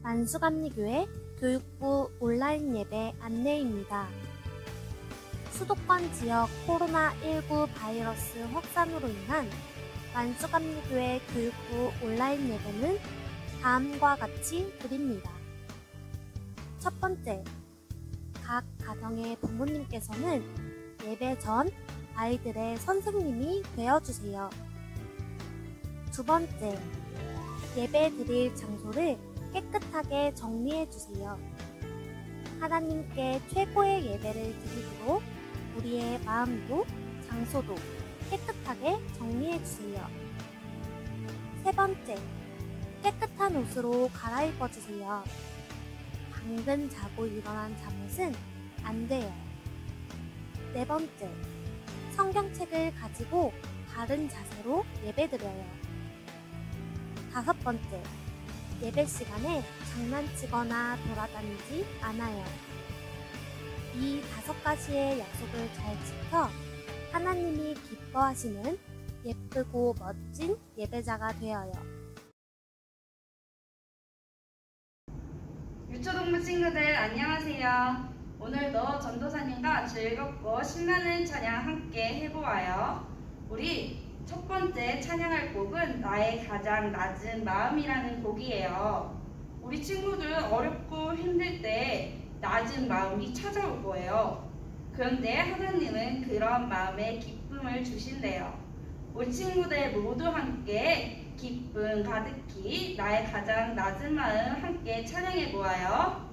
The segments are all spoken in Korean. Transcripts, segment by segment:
만수감리교회 교육부 온라인 예배 안내입니다. 수도권 지역 코로나19 바이러스 확산으로 인한 만수감리교회 교육부 온라인 예배는 다음과 같이 드립니다. 첫 번째, 각 가정의 부모님께서는 예배 전 아이들의 선생님이 되어주세요. 두 번째, 예배 드릴 장소를 깨끗하게 정리해주세요. 하나님께 최고의 예배를 드리도록 우리의 마음도 장소도 깨끗하게 정리해주세요. 세 번째, 깨끗한 옷으로 갈아입어주세요. 방금 자고 일어난 잠옷은 안 돼요. 네 번째, 성경책을 가지고 바른 자세로 예배드려요. 다섯 번째, 예배 시간에 장난치거나 돌아다니지 않아요. 이 5가지의 약속을 잘 지켜 하나님이 기뻐하시는 예쁘고 멋진 예배자가 되어요. 유초동물 친구들 안녕하세요. 오늘도 전도사님과 즐겁고 신나는 찬양 함께 해보아요. 우리 첫 번째 찬양할 곡은 나의 가장 낮은 마음이라는 곡이에요. 우리 친구들 어렵고 힘들 때 낮은 마음이 찾아올 거예요. 그런데 하나님은 그런 마음에 기쁨을 주신대요. 우리 친구들 모두 함께 기쁨 가득히 나의 가장 낮은 마음 함께 찬양해 보아요.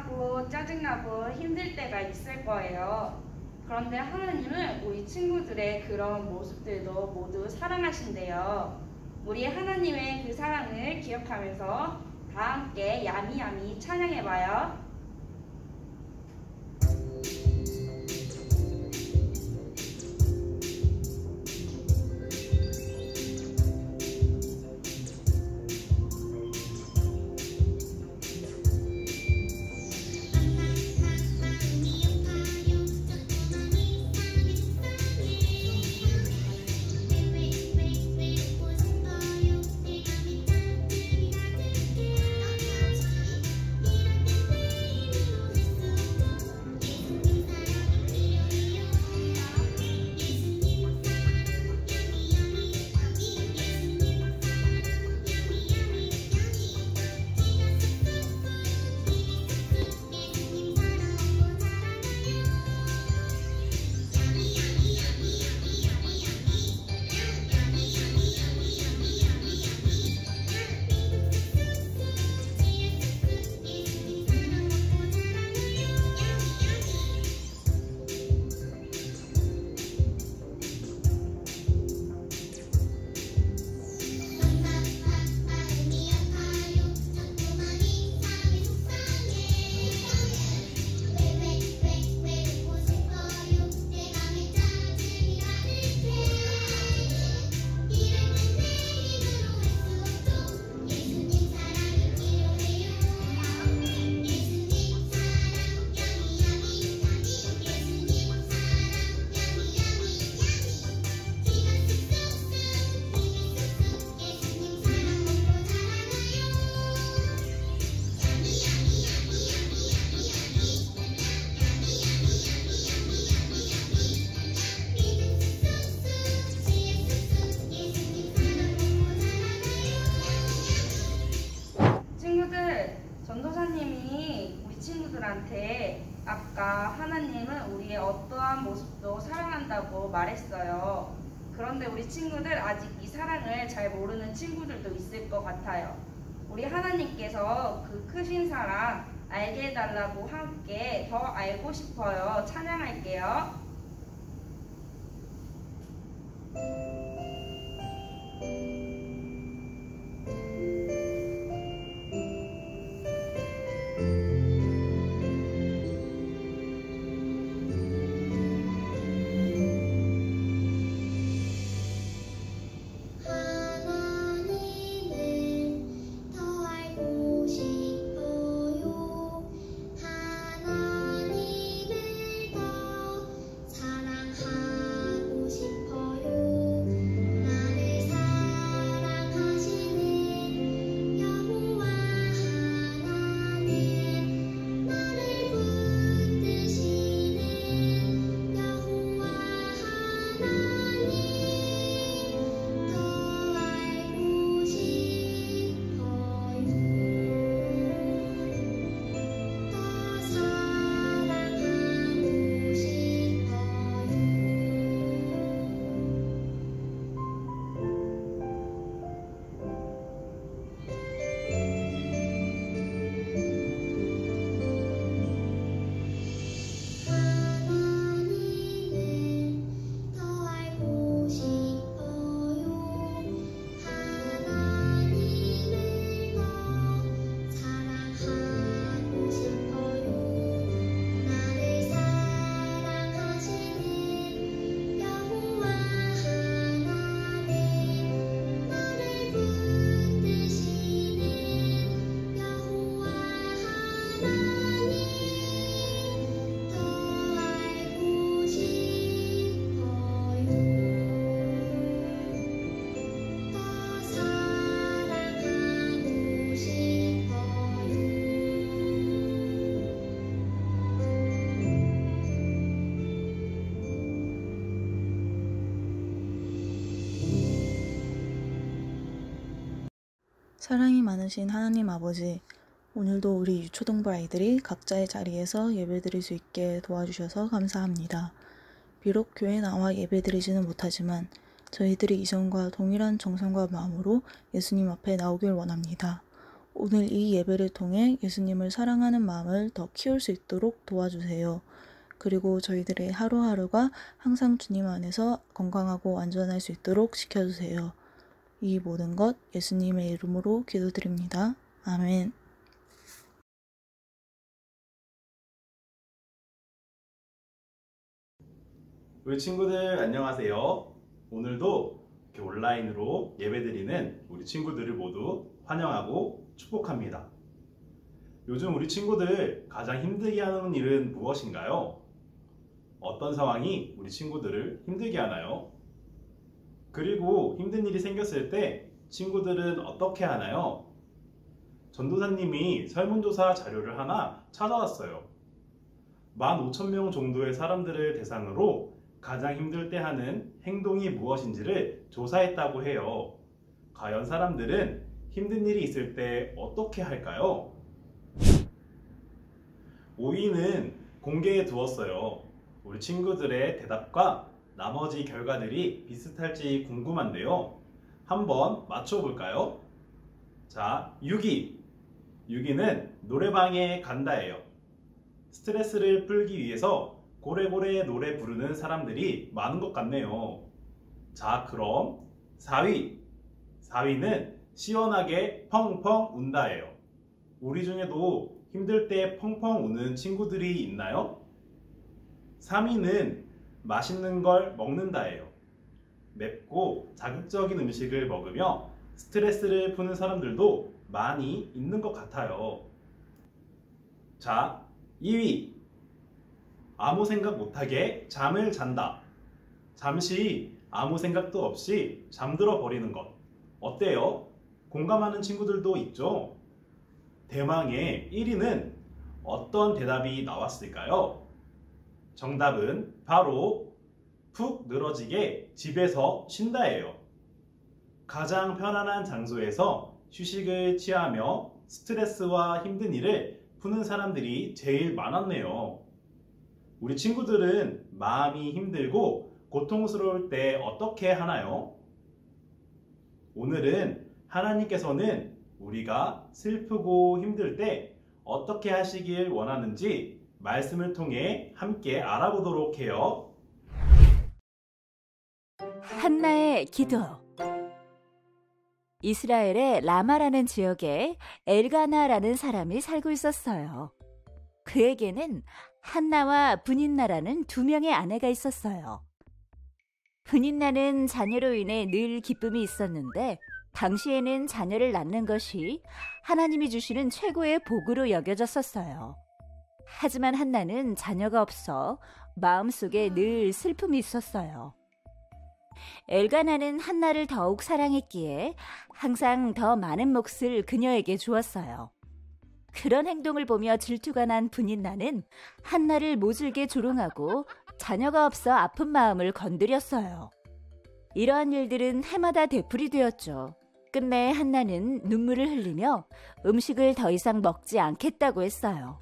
답답하고 짜증나고 힘들 때가 있을 거예요. 그런데 하나님은 우리 친구들의 그런 모습들도 모두 사랑하신대요. 우리 하나님의 그 사랑을 기억하면서 다 함께 야미야미 찬양해봐요. 전도사님이 우리 친구들한테 아까 하나님은 우리의 어떠한 모습도 사랑한다고 말했어요. 그런데 우리 친구들 아직 이 사랑을 잘 모르는 친구들도 있을 것 같아요. 우리 하나님께서 그 크신 사랑 알게 해달라고 함께 더 알고 싶어요. 찬양할게요. 사랑이 많으신 하나님 아버지, 오늘도 우리 유초동부 아이들이 각자의 자리에서 예배드릴 수 있게 도와주셔서 감사합니다. 비록 교회에 나와 예배드리지는 못하지만 저희들이 이전과 동일한 정성과 마음으로 예수님 앞에 나오길 원합니다. 오늘 이 예배를 통해 예수님을 사랑하는 마음을 더 키울 수 있도록 도와주세요. 그리고 저희들의 하루하루가 항상 주님 안에서 건강하고 안전할 수 있도록 지켜주세요. 이 모든 것 예수님의 이름으로 기도드립니다. 아멘. 우리 친구들 안녕하세요. 오늘도 이렇게 온라인으로 예배드리는 우리 친구들을 모두 환영하고 축복합니다. 요즘 우리 친구들 가장 힘들게 하는 일은 무엇인가요? 어떤 상황이 우리 친구들을 힘들게 하나요? 그리고 힘든 일이 생겼을 때 친구들은 어떻게 하나요? 전도사님이 설문조사 자료를 하나 찾아왔어요. 15,000명 정도의 사람들을 대상으로 가장 힘들 때 하는 행동이 무엇인지를 조사했다고 해요. 과연 사람들은 힘든 일이 있을 때 어떻게 할까요? 5위는 공개해 두었어요. 우리 친구들의 대답과 나머지 결과들이 비슷할지 궁금한데요. 한번 맞춰볼까요? 자, 6위. 6위는 노래방에 간다예요. 스트레스를 풀기 위해서 고래고래 노래 부르는 사람들이 많은 것 같네요. 자, 그럼 4위. 4위는 시원하게 펑펑 운다예요. 우리 중에도 힘들 때 펑펑 우는 친구들이 있나요? 3위는 맛있는 걸 먹는다예요. 맵고 자극적인 음식을 먹으며 스트레스를 푸는 사람들도 많이 있는 것 같아요. 자, 2위. 아무 생각 못하게 잠을 잔다. 잠시 아무 생각도 없이 잠들어 버리는 것. 어때요? 공감하는 친구들도 있죠? 대망의 1위는 어떤 대답이 나왔을까요? 정답은 바로 푹 늘어지게 집에서 쉰다예요. 가장 편안한 장소에서 휴식을 취하며 스트레스와 힘든 일을 푸는 사람들이 제일 많았네요. 우리 친구들은 마음이 힘들고 고통스러울 때 어떻게 하나요? 오늘은 하나님께서는 우리가 슬프고 힘들 때 어떻게 하시길 원하는지 말씀을 통해 함께 알아보도록 해요. 한나의 기도. 이스라엘의 라마라는 지역에 엘가나라는 사람이 살고 있었어요. 그에게는 한나와 브닌나라는 두 명의 아내가 있었어요. 브닌나는 자녀로 인해 늘 기쁨이 있었는데 당시에는 자녀를 낳는 것이 하나님이 주시는 최고의 복으로 여겨졌었어요. 하지만 한나는 자녀가 없어 마음속에 늘 슬픔이 있었어요. 엘가나는 한나를 더욱 사랑했기에 항상 더 많은 몫을 그녀에게 주었어요. 그런 행동을 보며 질투가 난 브닌나는 한나를 모질게 조롱하고 자녀가 없어 아픈 마음을 건드렸어요. 이러한 일들은 해마다 되풀이 되었죠. 끝내 한나는 눈물을 흘리며 음식을 더 이상 먹지 않겠다고 했어요.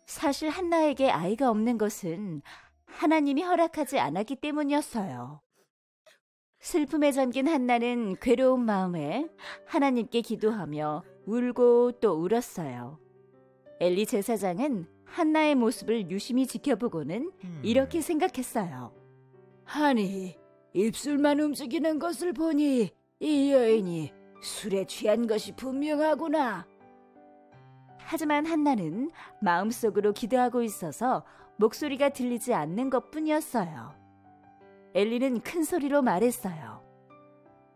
사실 한나에게 아이가 없는 것은 하나님이 허락하지 않았기 때문이었어요. 슬픔에 잠긴 한나는 괴로운 마음에 하나님께 기도하며 울고 또 울었어요. 엘리 제사장은 한나의 모습을 유심히 지켜보고는 이렇게 생각했어요. 아니, 입술만 움직이는 것을 보니 이 여인이 술에 취한 것이 분명하구나. 하지만 한나는 마음속으로 기도하고 있어서 목소리가 들리지 않는 것뿐이었어요. 엘리는 큰 소리로 말했어요.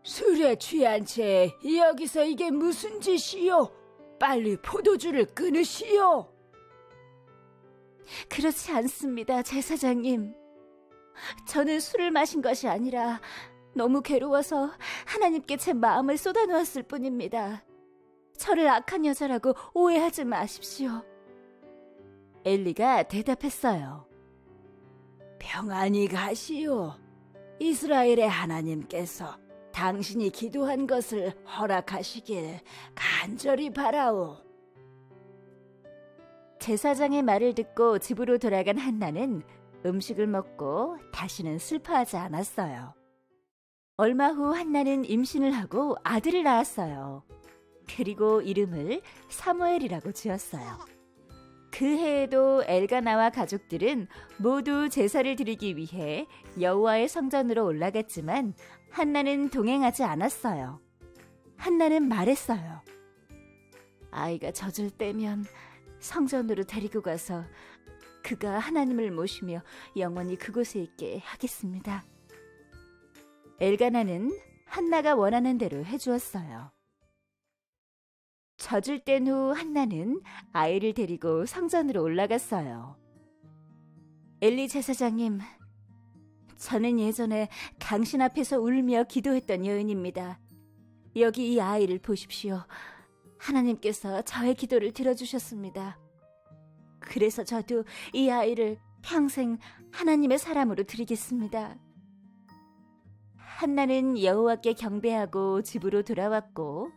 술에 취한 채 여기서 이게 무슨 짓이요? 빨리 포도주를 끊으시오. 그렇지 않습니다, 제사장님. 저는 술을 마신 것이 아니라 너무 괴로워서 하나님께 제 마음을 쏟아놓았을 뿐입니다. 저를 악한 여자라고 오해하지 마십시오. 엘리가 대답했어요. 평안히 가시오. 이스라엘의 하나님께서 당신이 기도한 것을 허락하시길 간절히 바라오. 제사장의 말을 듣고 집으로 돌아간 한나는 음식을 먹고 다시는 슬퍼하지 않았어요. 얼마 후 한나는 임신을 하고 아들을 낳았어요. 그리고 이름을 사무엘이라고 지었어요. 그 해에도 엘가나와 가족들은 모두 제사를 드리기 위해 여호와의 성전으로 올라갔지만 한나는 동행하지 않았어요. 한나는 말했어요. 아이가 젖을 떼면 성전으로 데리고 가서 그가 하나님을 모시며 영원히 그곳에 있게 하겠습니다. 엘가나는 한나가 원하는 대로 해주었어요. 젖을 뗀 후 한나는 아이를 데리고 성전으로 올라갔어요. 엘리 제사장님, 저는 예전에 당신 앞에서 울며 기도했던 여인입니다. 여기 이 아이를 보십시오. 하나님께서 저의 기도를 들어주셨습니다. 그래서 저도 이 아이를 평생 하나님의 사람으로 드리겠습니다. 한나는 여호와께 경배하고 집으로 돌아왔고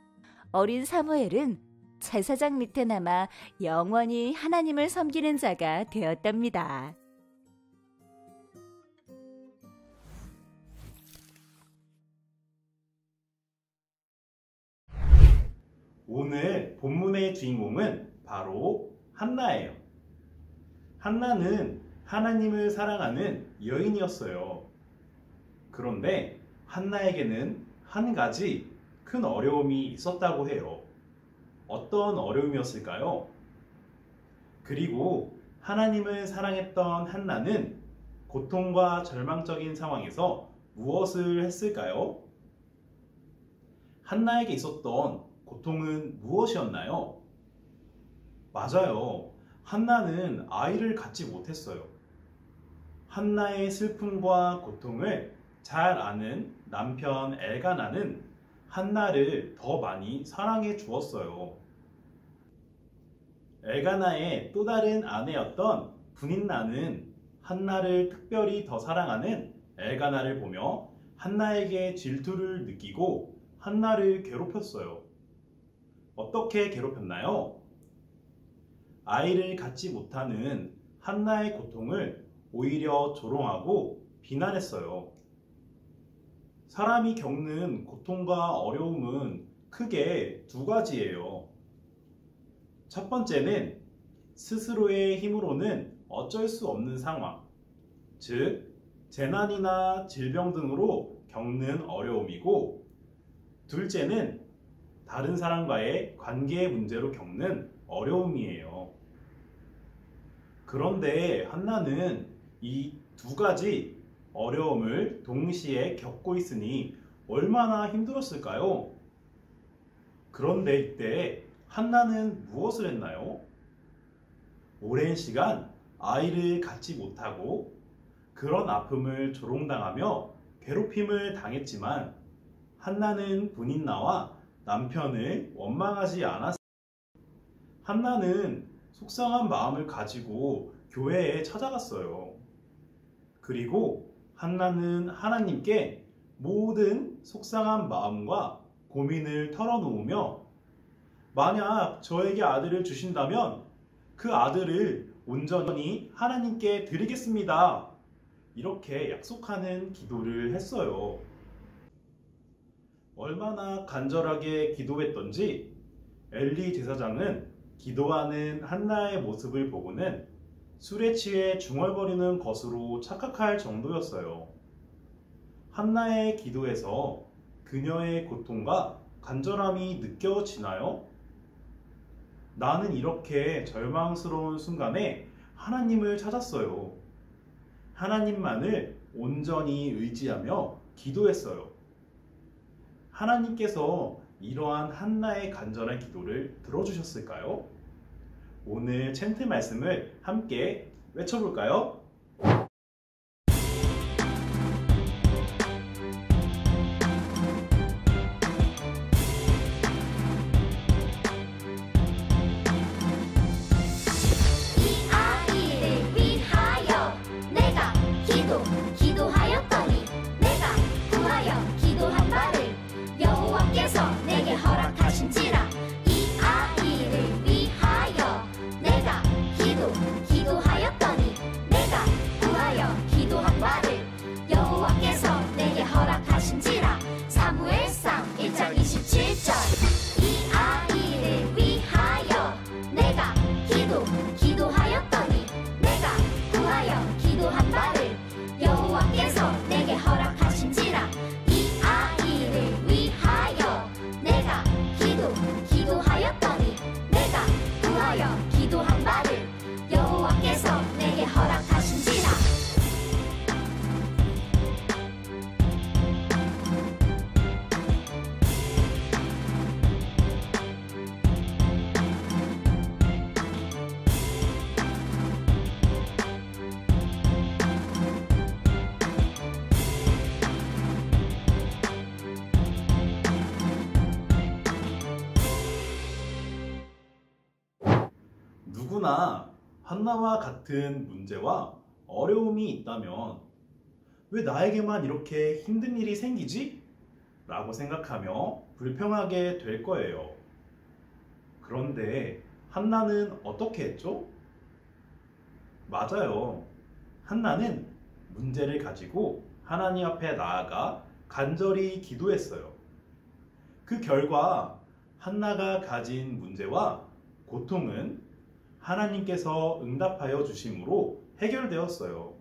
어린 사무엘은 제사장 밑에 남아 영원히 하나님을 섬기는 자가 되었답니다. 오늘 본문의 주인공은 바로 한나예요. 한나는 하나님을 사랑하는 여인이었어요. 그런데 한나에게는 한 가지 큰 어려움이 있었다고 해요. 어떤 어려움이었을까요? 그리고 하나님을 사랑했던 한나는 고통과 절망적인 상황에서 무엇을 했을까요? 한나에게 있었던 고통은 무엇이었나요? 맞아요. 한나는 아이를 갖지 못했어요. 한나의 슬픔과 고통을 잘 아는 남편 엘가나는 한나를 더 많이 사랑해 주었어요. 엘가나의 또 다른 아내였던 브닌나는 한나를 특별히 더 사랑하는 엘가나를 보며 한나에게 질투를 느끼고 한나를 괴롭혔어요. 어떻게 괴롭혔나요? 아이를 갖지 못하는 한나의 고통을 오히려 조롱하고 비난했어요. 사람이 겪는 고통과 어려움은 크게 두 가지예요. 첫 번째는 스스로의 힘으로는 어쩔 수 없는 상황, 즉 재난이나 질병 등으로 겪는 어려움이고, 둘째는 다른 사람과의 관계 문제로 겪는 어려움이에요. 그런데 한나는 이 두 가지 어려움을 동시에 겪고 있으니 얼마나 힘들었을까요? 그런데 이때 한나는 무엇을 했나요? 오랜 시간 아이를 갖지 못하고 그런 아픔을 조롱당하며 괴롭힘을 당했지만 한나는 브닌나와 남편을 원망하지 않았어요. 한나는 속상한 마음을 가지고 교회에 찾아갔어요. 그리고 한나는 하나님께 모든 속상한 마음과 고민을 털어놓으며 만약 저에게 아들을 주신다면 그 아들을 온전히 하나님께 드리겠습니다. 이렇게 약속하는 기도를 했어요. 얼마나 간절하게 기도했던지 엘리 제사장은 기도하는 한나의 모습을 보고는 술에 취해 중얼거리는 것으로 착각할 정도였어요. 한나의 기도에서 그녀의 고통과 간절함이 느껴지나요? 나는 이렇게 절망스러운 순간에 하나님을 찾았어요. 하나님만을 온전히 의지하며 기도했어요. 하나님께서 이러한 한나의 간절한 기도를 들어주셨을까요? 오늘 챈트 말씀을 함께 외쳐볼까요? 내게 허락하신지라 이 아이를 위하여 내가 기도하였더니 내가 누구나 한나와 같은 문제와 어려움이 있다면 왜 나에게만 이렇게 힘든 일이 생기지? 라고 생각하며 불평하게 될 거예요. 그런데 한나는 어떻게 했죠? 맞아요. 한나는 문제를 가지고 하나님 앞에 나아가 간절히 기도했어요. 그 결과 한나가 가진 문제와 고통은 하나님께서 응답하여 주심으로 해결되었어요.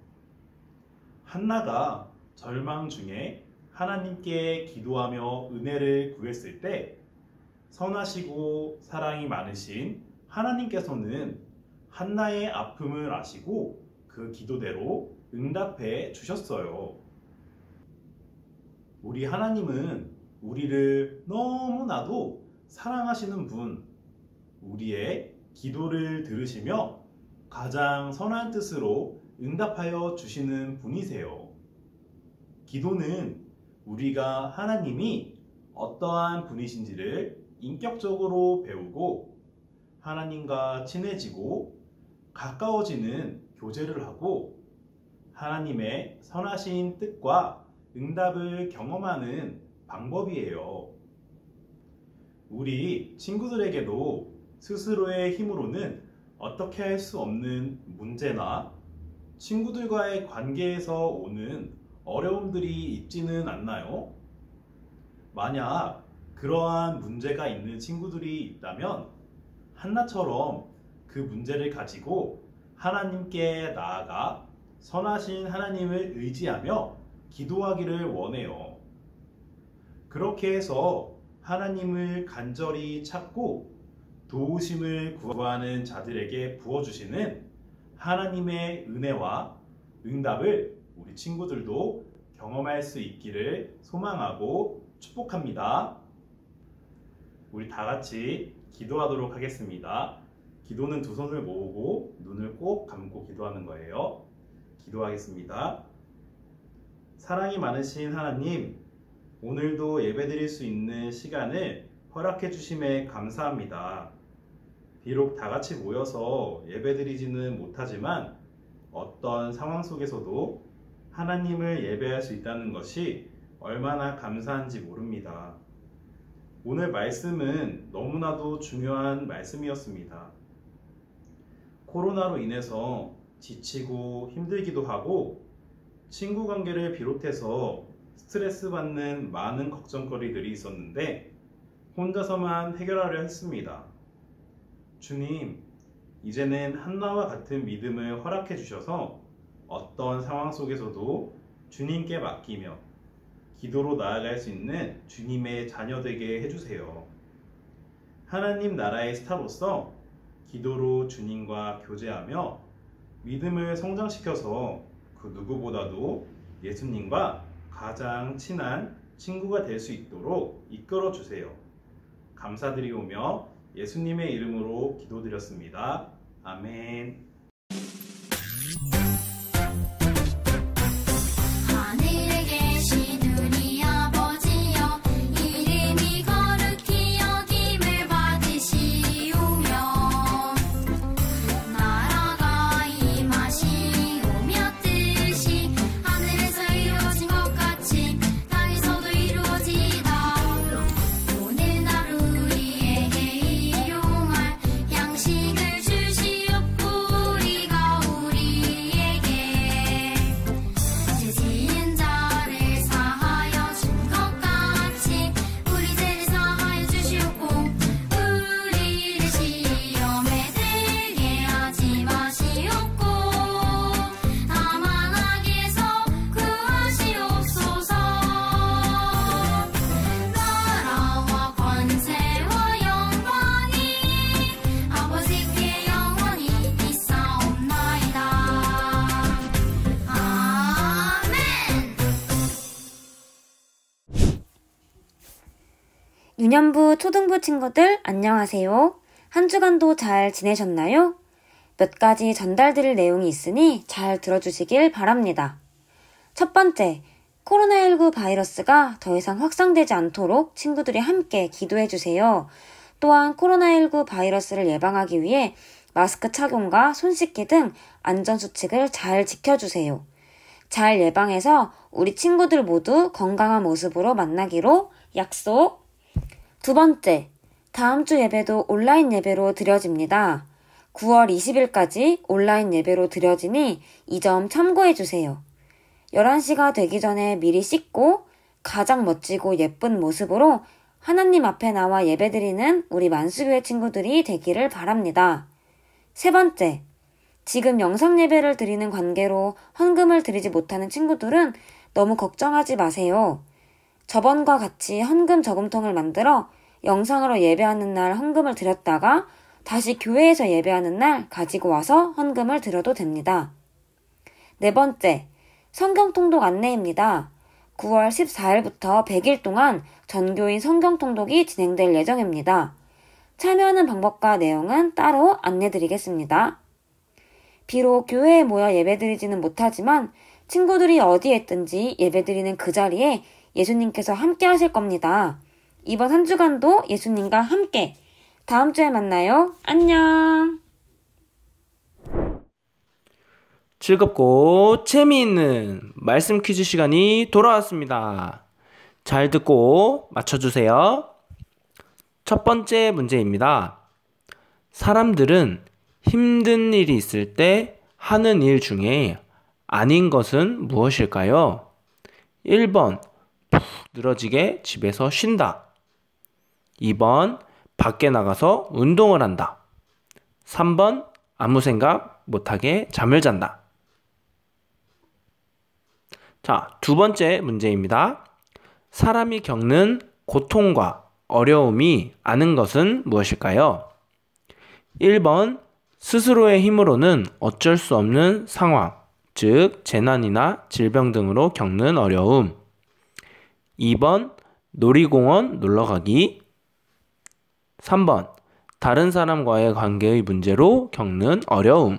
한나가 절망 중에 하나님께 기도하며 은혜를 구했을 때 선하시고 사랑이 많으신 하나님께서는 한나의 아픔을 아시고 그 기도대로 응답해 주셨어요. 우리 하나님은 우리를 너무나도 사랑하시는 분, 우리의 기도를 들으시며 가장 선한 뜻으로 응답하여 주시는 분이세요. 기도는 우리가 하나님이 어떠한 분이신지를 인격적으로 배우고 하나님과 친해지고 가까워지는 교제를 하고 하나님의 선하신 뜻과 응답을 경험하는 방법이에요. 우리 친구들에게도 스스로의 힘으로는 어떻게 할 수 없는 문제나 친구들과의 관계에서 오는 어려움들이 있지는 않나요? 만약 그러한 문제가 있는 친구들이 있다면 한나처럼 그 문제를 가지고 하나님께 나아가 선하신 하나님을 의지하며 기도하기를 원해요. 그렇게 해서 하나님을 간절히 찾고 도우심을 구하는 자들에게 부어주시는 하나님의 은혜와 응답을 우리 친구들도 경험할 수 있기를 소망하고 축복합니다. 우리 다 같이 기도하도록 하겠습니다. 기도는 두 손을 모으고 눈을 꼭 감고 기도하는 거예요. 기도하겠습니다. 사랑이 많으신 하나님, 오늘도 예배드릴 수 있는 시간을 허락해 주심에 감사합니다. 비록 다 같이 모여서 예배드리지는 못하지만 어떤 상황 속에서도 하나님을 예배할 수 있다는 것이 얼마나 감사한지 모릅니다. 오늘 말씀은 너무나도 중요한 말씀이었습니다. 코로나로 인해서 지치고 힘들기도 하고 친구 관계를 비롯해서 스트레스 받는 많은 걱정거리들이 있었는데 혼자서만 해결하려 했습니다. 주님, 이제는 한나와 같은 믿음을 허락해 주셔서 어떤 상황 속에서도 주님께 맡기며 기도로 나아갈 수 있는 주님의 자녀 되게 해주세요. 하나님 나라의 스타로서 기도로 주님과 교제하며 믿음을 성장시켜서 그 누구보다도 예수님과 가장 친한 친구가 될 수 있도록 이끌어 주세요. 감사드리오며 예수님의 이름으로 기도드렸습니다. 아멘. 하늘에 계신 우리 아버지여 이름이 거룩히 여김을 받으시오며 나라가 임하시오며 뜻이 하늘에서 이루어진 것 같이 땅에서도 이루어지이다. 오늘 하루 우리에게 일용할 양식을 주시옵고 우리가 우리에게 죄 지은 자를 사하여 준 것 같이 우리 죄를 사하여 주시옵고 우리를 시험에 들게 하지 마시옵고 다만 악에서 구하시옵소서. 나라와 권세와 영광이 아버지께 영원히 있사옵나이다. 아멘. 유년부 초등부 친구들 안녕하세요. 한 주간도 잘 지내셨나요? 몇 가지 전달드릴 내용이 있으니 잘 들어주시길 바랍니다. 첫 번째, 코로나19 바이러스가 더 이상 확산되지 않도록 친구들이 함께 기도해주세요. 또한 코로나19 바이러스를 예방하기 위해 마스크 착용과 손 씻기 등 안전수칙을 잘 지켜주세요. 잘 예방해서 우리 친구들 모두 건강한 모습으로 만나기로 약속! 두 번째, 다음 주 예배도 온라인 예배로 드려집니다. 9월 20일까지 온라인 예배로 드려지니 이 점 참고해주세요. 11시가 되기 전에 미리 씻고 가장 멋지고 예쁜 모습으로 하나님 앞에 나와 예배드리는 우리 만수교회 친구들이 되기를 바랍니다. 세 번째, 지금 영상 예배를 드리는 관계로 헌금을 드리지 못하는 친구들은 너무 걱정하지 마세요. 저번과 같이 헌금 저금통을 만들어 영상으로 예배하는 날 헌금을 드렸다가 다시 교회에서 예배하는 날 가지고 와서 헌금을 드려도 됩니다. 네 번째, 성경 통독 안내입니다. 9월 14일부터 100일 동안 전교인 성경 통독이 진행될 예정입니다. 참여하는 방법과 내용은 따로 안내드리겠습니다. 비록 교회에 모여 예배드리지는 못하지만 친구들이 어디에 있든지 예배드리는 그 자리에 예수님께서 함께 하실 겁니다. 이번 한 주간도 예수님과 함께. 다음 주에 만나요. 안녕. 즐겁고 재미있는 말씀 퀴즈 시간이 돌아왔습니다. 잘 듣고 맞춰주세요. 첫 번째 문제입니다. 사람들은 힘든 일이 있을 때 하는 일 중에 아닌 것은 무엇일까요? 1번, 푹 늘어지게 집에서 쉰다. 2번, 밖에 나가서 운동을 한다. 3번, 아무 생각 못하게 잠을 잔다. 자, 두 번째 문제입니다. 사람이 겪는 고통과 어려움이 아는 것은 무엇일까요? 1번, 스스로의 힘으로는 어쩔 수 없는 상황, 즉 재난이나 질병 등으로 겪는 어려움. 2번, 놀이공원 놀러가기. 3번, 다른 사람과의 관계의 문제로 겪는 어려움.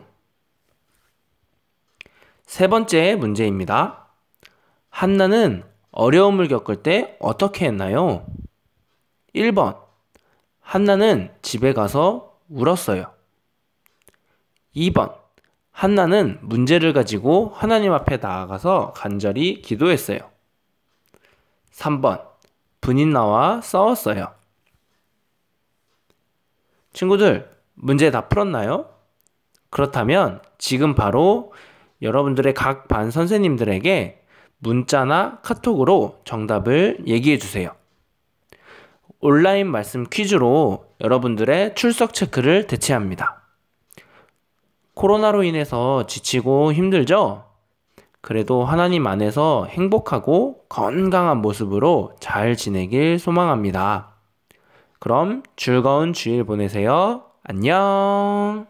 세 번째 문제입니다. 한나는 어려움을 겪을 때 어떻게 했나요? 1번, 한나는 집에 가서 울었어요. 2번, 한나는 문제를 가지고 하나님 앞에 나아가서 간절히 기도했어요. 3번, 분인나와 싸웠어요. 친구들, 문제 다 풀었나요? 그렇다면 지금 바로 여러분들의 각 반 선생님들에게 문자나 카톡으로 정답을 얘기해 주세요. 온라인 말씀 퀴즈로 여러분들의 출석 체크를 대체합니다. 코로나로 인해서 지치고 힘들죠? 그래도 하나님 안에서 행복하고 건강한 모습으로 잘 지내길 소망합니다. 그럼 즐거운 주일 보내세요. 안녕!